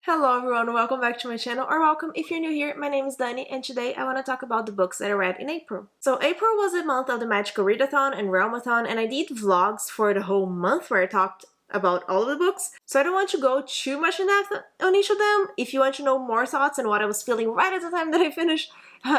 Hello everyone, welcome back to my channel, or welcome if you're new here. My name is Dani and today I want to talk about the books that I read in April. So April was the month of the Magical Readathon and Realmathon, and I did vlogs for the whole month where I talked about all of the books. So I don't want to go too much in depth on each of them. If you want to know more thoughts and what I was feeling right at the time that I finished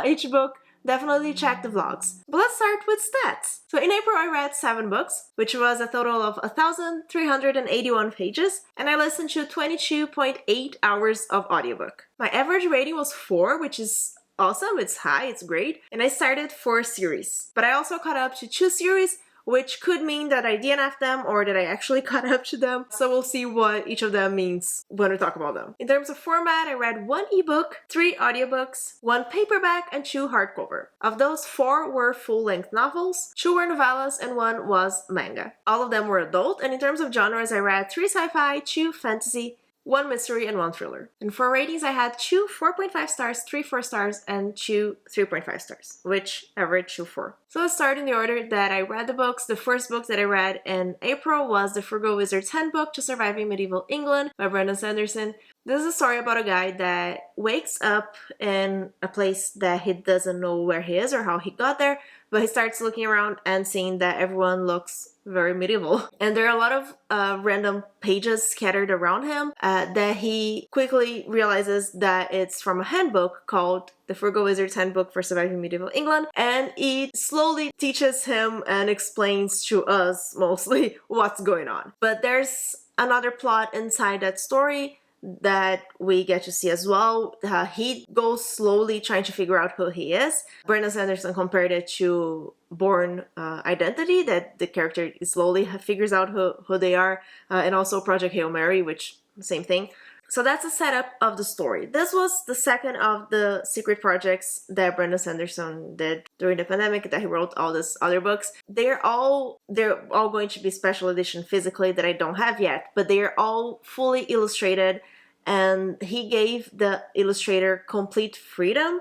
each book, definitely check the vlogs. But let's start with stats. So in April I read 7 books, which was a total of 1,381 pages, and I listened to 22.8 hours of audiobook. My average rating was 4, which is awesome, it's high, it's great, and I started 4 series. But I also caught up to 2 series, which could mean that I DNF'd them or that I actually caught up to them. So we'll see what each of them means when we talk about them. In terms of format, I read 1 ebook, 3 audiobooks, 1 paperback, and 2 hardcover. Of those, 4 were full-length novels, 2 were novellas, and 1 was manga. All of them were adult, and in terms of genres, I read 3 sci-fi, 2 fantasy, 1 mystery, and 1 thriller. And for ratings, I had 2 4.5 stars, 3 4 stars, and 2 3.5 stars, which averaged to 4. So let's start in the order that I read the books. The first book that I read in April was The Frugal Wizard's Handbook to Surviving Medieval England by Brandon Sanderson. This is a story about a guy that wakes up in a place that he doesn't know where he is or how he got there, but he starts looking around and seeing that everyone looks very medieval. And there are a lot of random pages scattered around him that he quickly realizes that it's from a handbook called The Frugal Wizard's Handbook for Surviving Medieval England, and it slowly teaches him and explains to us mostly what's going on. But there's another plot inside that story that we get to see as well. He goes slowly trying to figure out who he is. Brandon Sanderson compared it to Born Identity, that the character slowly figures out who they are, and also Project Hail Mary, which same thing. So that's the setup of the story. This was the second of the secret projects that Brandon Sanderson did during the pandemic, that he wrote all these other books. They're all going to be special edition physically that I don't have yet, but they are all fully illustrated, and he gave the illustrator complete freedom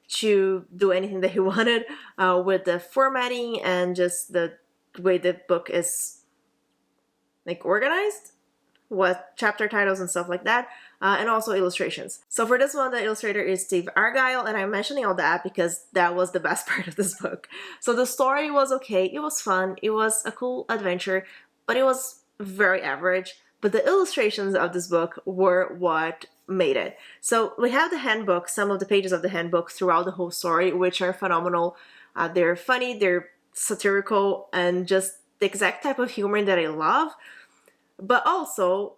to do anything that he wanted with the formatting and just the way the book is like organized, what chapter titles and stuff like that, and also illustrations. So for this one, the illustrator is Steve Argyle, and I'm mentioning all that because that was the best part of this book. So the story was okay, it was fun, it was a cool adventure, but it was very average. But the illustrations of this book were what made it. So we have the handbook, some of the pages of the handbook throughout the whole story, which are phenomenal. They're funny, they're satirical, and just the exact type of humor that I love. But also,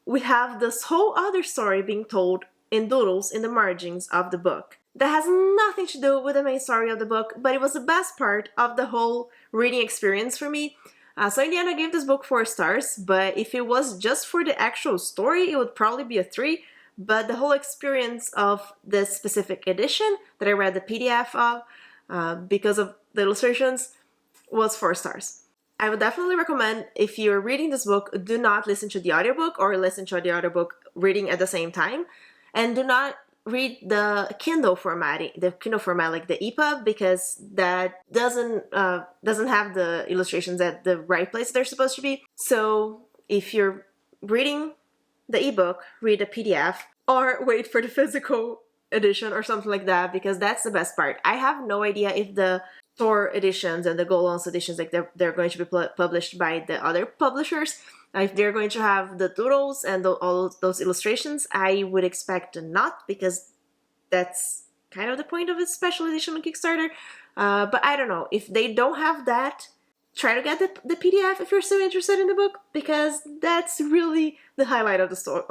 we have this whole other story being told in doodles in the margins of the book. That has nothing to do with the main story of the book, but it was the best part of the whole reading experience for me. So in the end, I gave this book 4 stars, but if it was just for the actual story, it would probably be a 3. But the whole experience of this specific edition that I read the PDF of, because of the illustrations, was 4 stars. I would definitely recommend, if you're reading this book, do not listen to the audiobook or listen to the audiobook reading at the same time. And do not read the Kindle format like the EPUB, because that doesn't have the illustrations at the right place they're supposed to be. So if you're reading the ebook, read the PDF or wait for the physical edition or something like that, because that's the best part. I have no idea if the Tor editions and the Golons editions, like they're going to be published by the other publishers. If they're going to have the doodles and all those illustrations, I would expect not, because that's kind of the point of a special edition on Kickstarter. But I don't know. If they don't have that, try to get the PDF if you're still interested in the book, because that's really the highlight of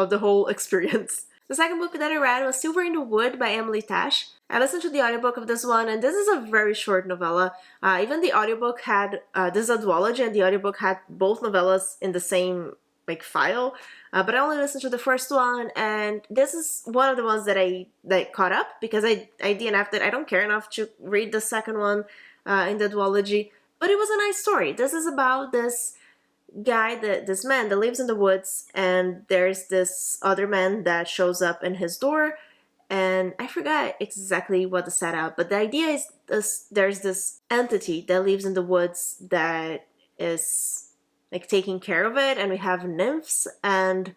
the whole experience. The second book that I read was Silver in the Wood by Emily Tash. I listened to the audiobook of this one, and this is a very short novella. Even the audiobook had, this is a duology, and the audiobook had both novellas in the same file. But I only listened to the first one, and this is one of the ones that I caught up, because I DNF'd it. I don't care enough to read the second one in the duology, but it was a nice story. This is about this guy, this man that lives in the woods, and there's this other man that shows up in his door, and I forgot exactly what the setup, but the idea is there's this entity that lives in the woods that is like taking care of it, and we have nymphs, and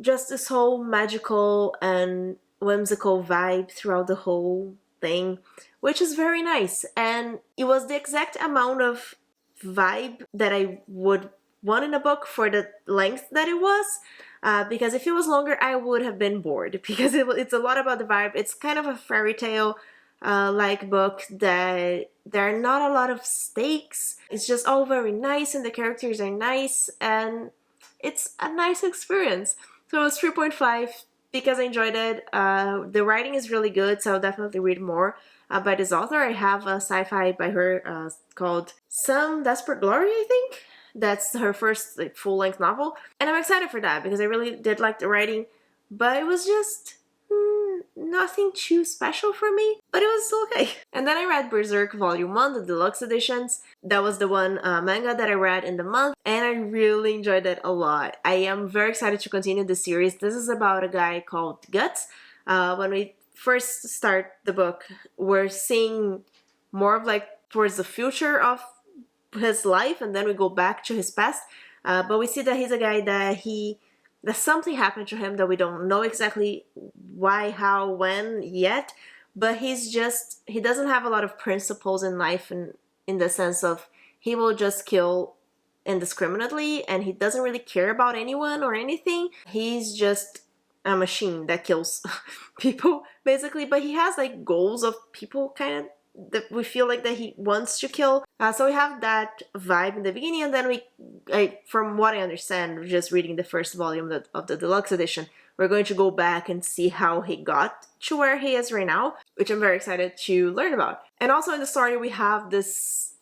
just this whole magical and whimsical vibe throughout the whole thing, which is very nice. And it was the exact amount of vibe that I would want in a book for the length that it was. Because if it was longer, I would have been bored because it's a lot about the vibe. It's kind of a fairy tale like book that there are not a lot of stakes. It's just all very nice and the characters are nice and it's a nice experience. So it was 3.5 because I enjoyed it. The writing is really good, so I'll definitely read more by this author. I have a sci-fi by her called Some Desperate Glory, I think. That's her first like full-length novel. And I'm excited for that because I really did like the writing, but it was just nothing too special for me, but it was still okay. And then I read Berserk Volume 1, the deluxe editions. That was the one manga that I read in the month, and I really enjoyed it a lot. I am very excited to continue the series. This is about a guy called Guts. When we first start the book, we're seeing more of like towards the future of his life, and then we go back to his past. But we see that he's a guy that something happened to him that we don't know exactly why, how, when yet, but he doesn't have a lot of principles in life, and in the sense of he will just kill indiscriminately and he doesn't really care about anyone or anything. He's just a machine that kills people basically, but he has like goals of people kind of that we feel like that he wants to kill. So we have that vibe in the beginning, and then from what I understand, just reading the first volume of the deluxe edition, we're going to go back and see how he got to where he is right now, which I'm very excited to learn about. And also in the story, we have this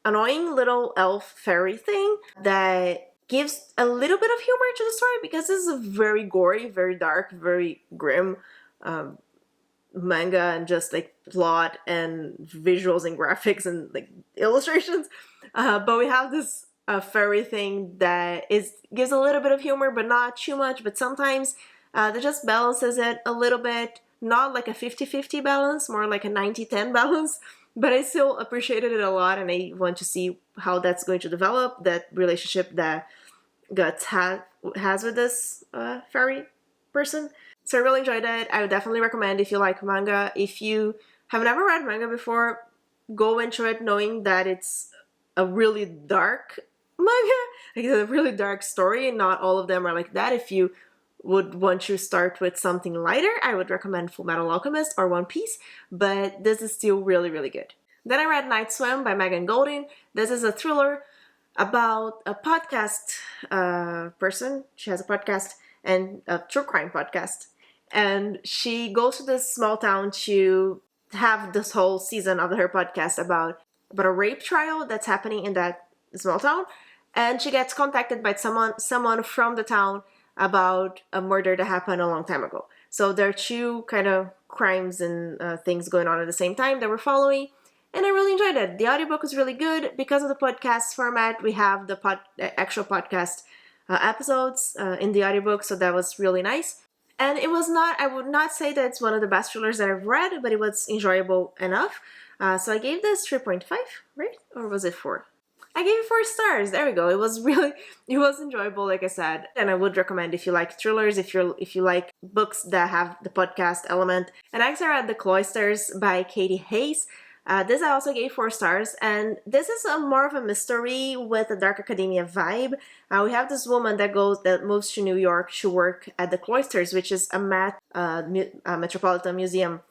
annoying little elf fairy thing that gives a little bit of humor to the story because this is a very gory, very dark, very grim manga and just like plot and visuals and graphics and like illustrations, but we have this fairy thing that gives a little bit of humor but not too much, but sometimes that just balances it a little bit, not like a 50-50 balance, more like a 90-10 balance, but I still appreciated it a lot and I want to see how that's going to develop, that relationship that Guts has with this fairy person. So I really enjoyed it. I would definitely recommend if you like manga. If you have never read manga before, go into it knowing that it's a really dark manga. Like, it's a really dark story, and not all of them are like that. If you would want to start with something lighter, I would recommend Fullmetal Alchemist or One Piece, but this is still really, really good. Then I read Night Swim by Megan Golding. This is a thriller about a podcast person. She has a podcast, and a true crime podcast. And she goes to this small town to have this whole season of her podcast about a rape trial that's happening in that small town. And she gets contacted by someone from the town about a murder that happened a long time ago. So there are two kind of crimes and things going on at the same time that we're following. And I really enjoyed it. The audiobook was really good. Because of the podcast format, we have the actual podcast episodes in the audiobook, so that was really nice. And it was not, I would not say that it's one of the best thrillers that I've read, but it was enjoyable enough. So I gave this 3.5, right? Or was it 4? I gave it 4 stars. There we go. It was enjoyable, like I said. And I would recommend if you like thrillers, if you like books that have the podcast element. And next I read The Cloisters by Katie Hayes. This I also gave 4 stars, and this is more of a mystery with a dark academia vibe. We have this woman that moves to New York to work at the Cloisters, which is a Metropolitan Museum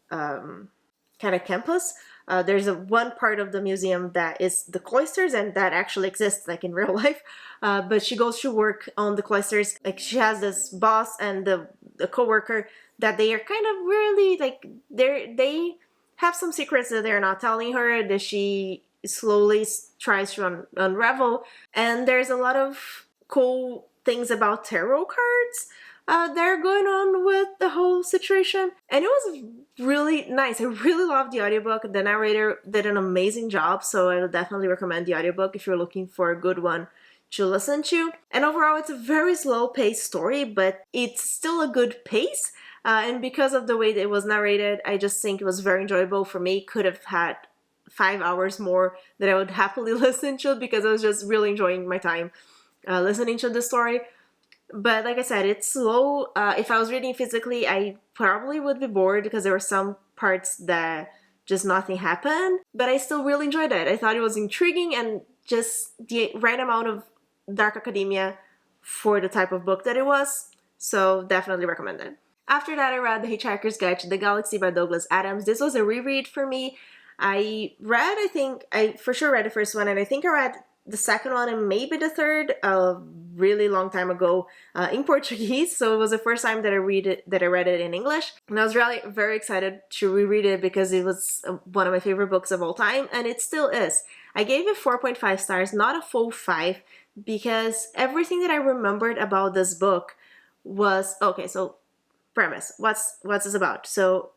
kind of campus. There's one part of the museum that is the Cloisters, and that actually exists like in real life. But she goes to work on the Cloisters. Like, she has this boss and the coworker that they are kind of really like they have some secrets that they're not telling her, that she slowly tries to unravel. And there's a lot of cool things about tarot cards that are going on with the whole situation. And it was really nice. I really loved the audiobook. The narrator did an amazing job, so I would definitely recommend the audiobook if you're looking for a good one to listen to. And overall, it's a very slow-paced story, but it's still a good pace. And because of the way that it was narrated, I just think it was very enjoyable for me. Could have had 5 hours more that I would happily listen to, because I was just really enjoying my time listening to the story. But like I said, it's slow. If I was reading physically, I probably would be bored because there were some parts that just nothing happened. But I still really enjoyed it. I thought it was intriguing and just the right amount of dark academia for the type of book that it was. So definitely recommend it. After that, I read The Hitchhiker's Guide to the Galaxy by Douglas Adams. This was a reread for me. I for sure read the first one, and I think I read the second one and maybe the third a really long time ago in Portuguese. So it was the first time that I read it in English, and I was really very excited to reread it because it was one of my favorite books of all time, and it still is. I gave it 4.5 stars, not a full 5, because everything that I remembered about this book was okay. So premise, what's this about? So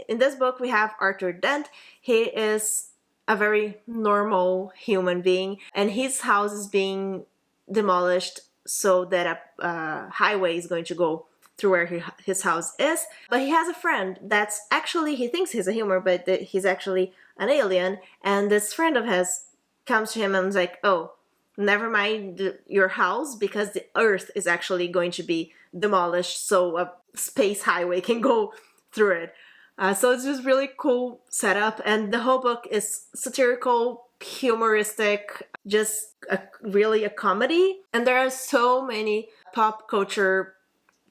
in this book we have Arthur Dent. He is a very normal human being, and his house is being demolished so that a highway is going to go through where his house is. But he has a friend that's actually, he thinks he's a human, but he's actually an alien. And this friend of his comes to him and is like, oh, never mind your house, because the earth is actually going to be demolished so a space highway can go through it. So it's just really cool setup, and the whole book is satirical, humoristic, just really a comedy. And there are so many pop culture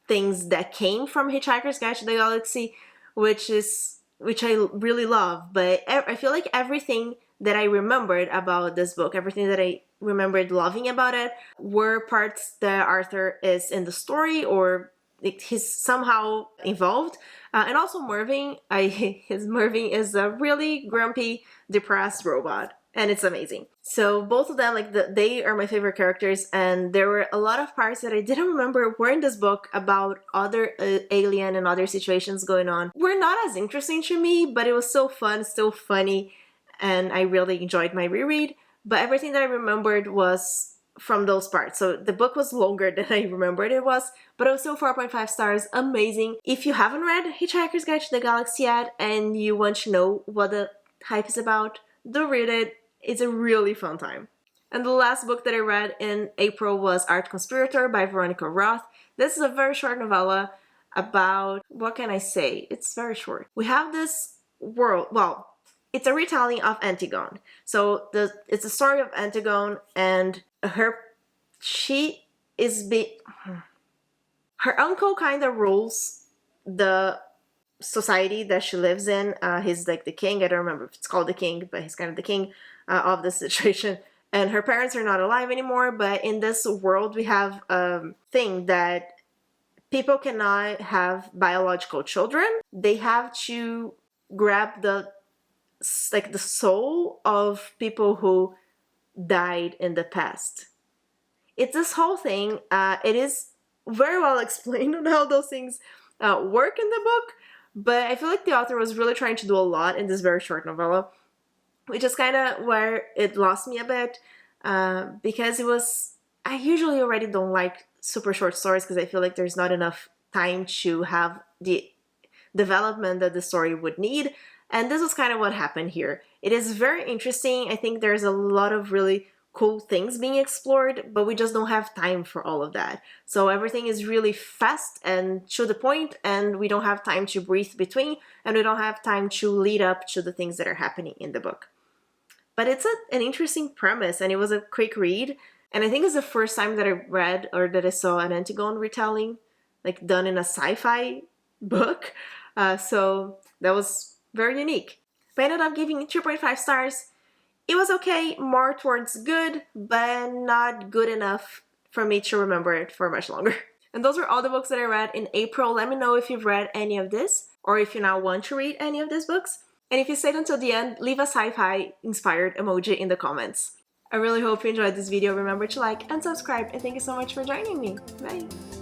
things that came from Hitchhiker's Guide to the Galaxy, which I really love. But I feel like everything that I remembered about this book, everything that I remembered loving about it, were parts that Arthur is in the story, or he's somehow involved. And also Mervyn, Mervyn is a really grumpy, depressed robot, and it's amazing. So both of them, they are my favorite characters, and there were a lot of parts that I didn't remember were in this book about other alien and other situations going on. Were not as interesting to me, but it was still fun, still funny, and I really enjoyed my reread. But everything that I remembered was from those parts. So the book was longer than I remembered it was, but it was still 4.5 stars, amazing. If you haven't read Hitchhiker's Guide to the Galaxy yet and you want to know what the hype is about, do read it. It's a really fun time. And the last book that I read in April was Art Conspirator by Veronica Roth. This is a very short novella about, what can I say? It's very short. We have this world, well, it's a retelling of Antigone. So it's a story of Antigone, and her uncle kind of rules the society that she lives in. He's like the king. I don't remember if it's called the king, but he's kind of the king of the situation. And her parents are not alive anymore, but in this world we have a thing that people cannot have biological children. They have to grab the soul of people who died in the past. It's this whole thing. It is very well explained on how those things work in the book, but I feel like the author was really trying to do a lot in this very short novella, which is kind of where it lost me a bit, because I usually already don't like super short stories because I feel like there's not enough time to have the development that the story would need. And this was kind of what happened here. It is very interesting. I think there's a lot of really cool things being explored, but we just don't have time for all of that. So everything is really fast and to the point, and we don't have time to breathe between, and we don't have time to lead up to the things that are happening in the book. But it's an interesting premise, and it was a quick read. And I think it's the first time that I read or that I saw an Antigone retelling, done in a sci-fi book. So that was very unique. But I ended up giving it 2.5 stars. It was okay, more towards good, but not good enough for me to remember it for much longer. And those are all the books that I read in April. Let me know if you've read any of this, or if you now want to read any of these books. And if you stayed until the end, leave a sci-fi inspired emoji in the comments. I really hope you enjoyed this video. Remember to like and subscribe, and thank you so much for joining me. Bye!